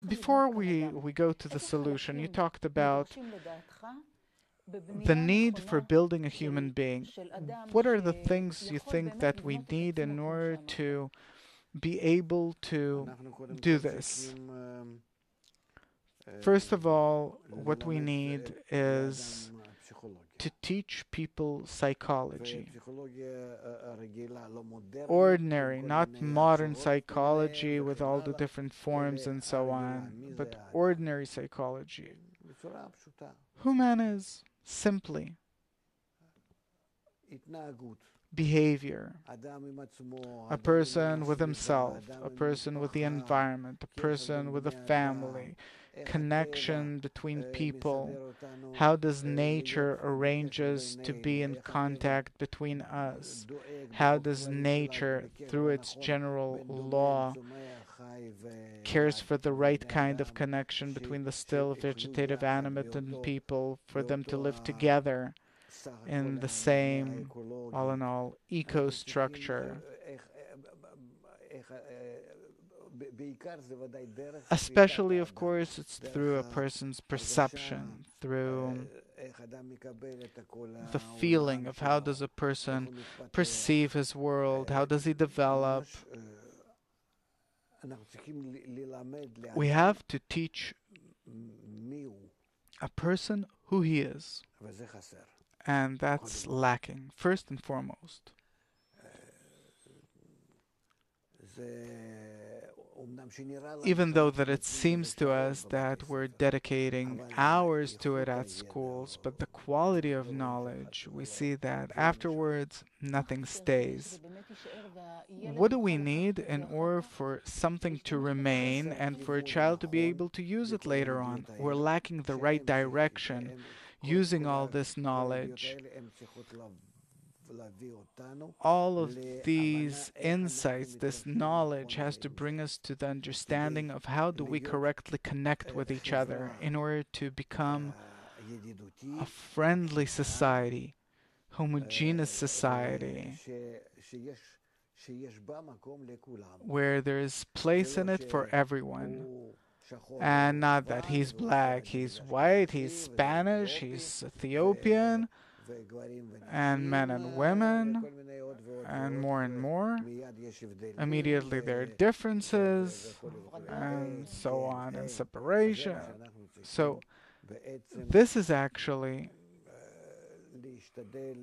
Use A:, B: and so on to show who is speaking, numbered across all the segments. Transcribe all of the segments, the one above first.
A: Before we go to the solution, you talked about the need for building a human being. What are the things you think that we need in order to be able to do this? First of all, what we need is to teach people psychology. Ordinary, not modern psychology with all the different forms and so on, but ordinary psychology. Who man is simply behavior, a person with himself, a person with the environment, a person with a family, connection between people. How does nature arrange us to be in contact between us? How does nature, through its general law, cares for the right kind of connection between the still vegetative animate and people for them to live together in the same, all in all, eco-structure? Especially, of course, it's through a person's perception, through the feeling of how does a person perceive his world, how does he develop. We have to teach a person who he is, and that's lacking, first and foremost. Even though that it seems to us that we're dedicating hours to it at schools, but the quality of knowledge, we see that afterwards nothing stays. What do we need in order for something to remain and for a child to be able to use it later on? We're lacking the right direction using all this knowledge. All of these insights, this knowledge has to bring us to the understanding of how do we correctly connect with each other in order to become a friendly society, homogeneous society, where there is place in it for everyone. And not that he's black, he's white, he's Spanish, he's Ethiopian, and men and women, and more. Immediately there are differences, and so on, and separation. So, this is actually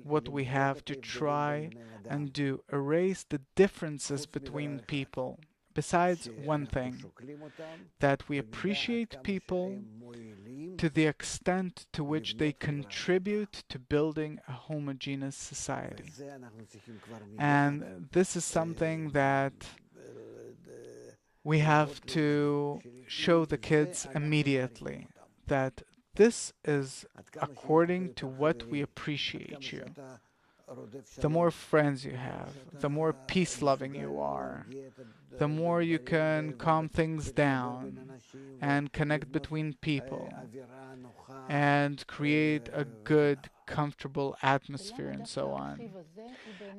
A: what we have to try and do, erase the differences between people. Besides one thing, that we appreciate people to the extent to which they contribute to building a homogeneous society. And this is something that we have to show the kids immediately, that this is according to what we appreciate you. The more friends you have, the more peace-loving you are, the more you can calm things down and connect between people and create a good, comfortable atmosphere and so on.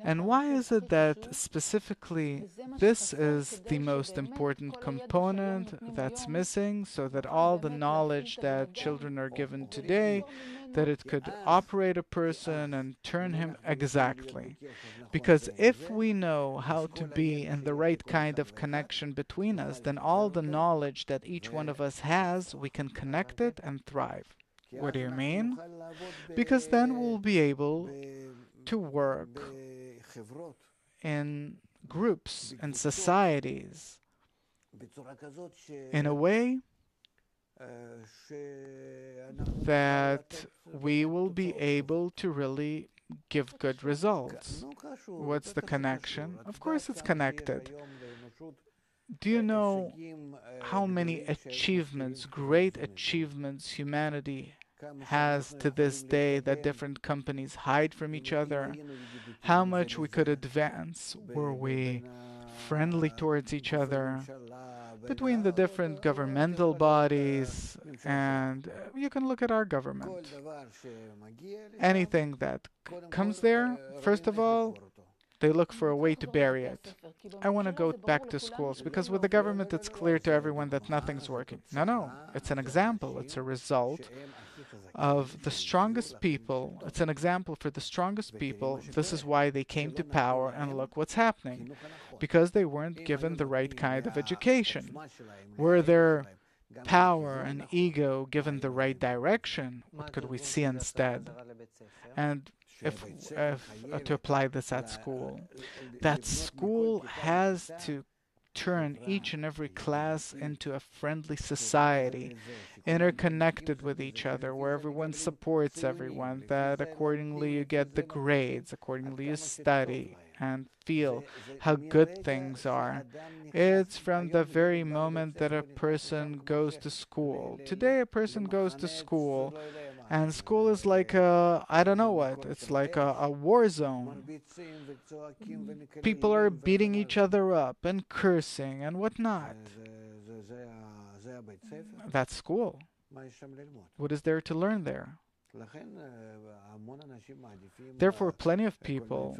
A: And why is it that specifically this is the most important component that's missing, so that all the knowledge that children are given today, that it could operate a person and turn him exactly? Because if we know how to be in the right kind of connection between us, then all the knowledge that each one of us has, we can connect it and thrive. What do you mean? Because then we'll be able to work in groups and societies in a way that we will be able to really give good results. What's the connection? Of course, it's connected. Do you know how many achievements, great achievements, humanity has to this day that different companies hide from each other? How much we could advance were we friendly towards each other between the different governmental bodies, and you can look at our government. Anything that comes there, first of all, they look for a way to bury it. I want to go back to schools because with the government it's clear to everyone that nothing's working. No, no, it's an example. It's a result of the strongest people. It's an example for the strongest people. This is why they came to power, and look what's happening. Because they weren't given the right kind of education. Were their power and ego given the right direction, what could we see instead? And if to apply this at school, that school has to turn each and every class into a friendly society, interconnected with each other, where everyone supports everyone, that accordingly you get the grades, accordingly you study and feel how good things are. It's from the very moment that a person goes to school. Today a person goes to school, and school is like a, I don't know what, it's like a war zone. People are beating each other up and cursing and whatnot. That's school. What is there to learn there? Therefore, plenty of people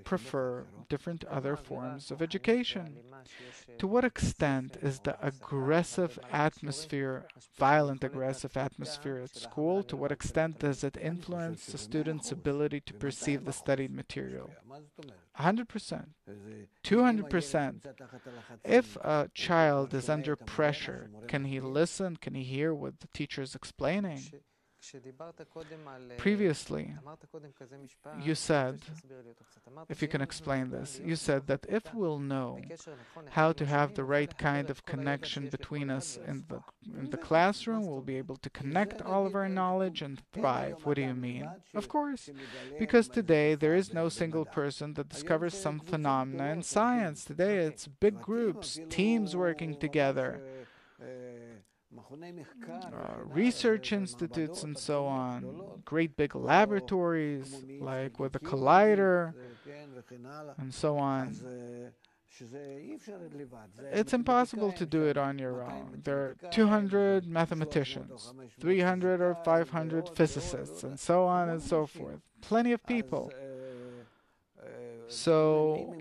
A: prefer different other forms of education. To what extent is the aggressive atmosphere, violent aggressive atmosphere at school, to what extent does it influence the student's ability to perceive the studied material? 100%, 200%. If a child is under pressure, can he listen? Can he hear what the teacher is explaining? Previously, you said, if you can explain this, you said that if we'll know how to have the right kind of connection between us in the classroom, we'll be able to connect all of our knowledge and thrive. What do you mean? Of course, because today there is no single person that discovers some phenomena in science. Today it's big groups, teams working together. Research institutes and so on, great big laboratories like with the collider and so on. It's impossible to do it on your own. There are 200 mathematicians, 300 or 500 physicists, and so on and so forth. Plenty of people. So,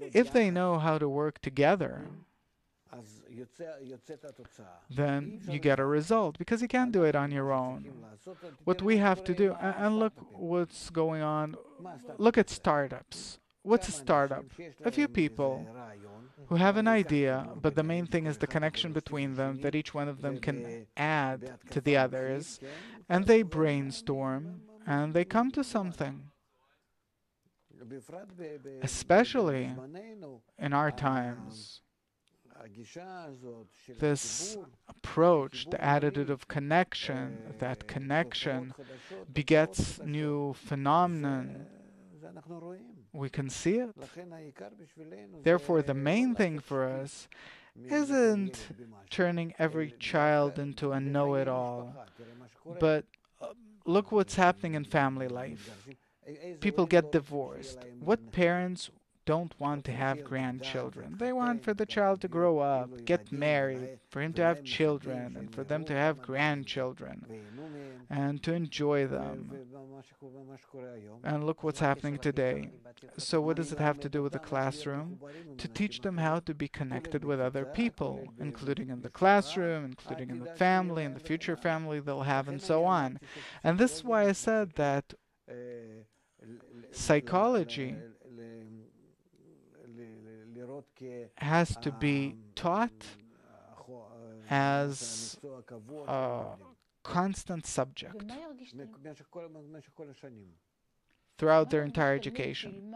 A: if they know how to work together, then you get a result, because you can't do it on your own. What we have to do, and look what's going on, look at startups. What's a startup? A few people who have an idea, but the main thing is the connection between them, that each one of them can add to the others, and they brainstorm, and they come to something. Especially in our times, this approach, the attitude of connection, that connection begets new phenomenon. We can see it. Therefore, the main thing for us isn't turning every child into a know-it-all, but look what's happening in family life. People get divorced. What parents don't want to have grandchildren? They want for the child to grow up, get married, for him to have children, and for them to have grandchildren, and to enjoy them. And look what's happening today. So what does it have to do with the classroom? To teach them how to be connected with other people, including in the classroom, including in the family, in the future family they'll have, and so on. And this is why I said that psychology has to be taught as a constant subject throughout their entire education.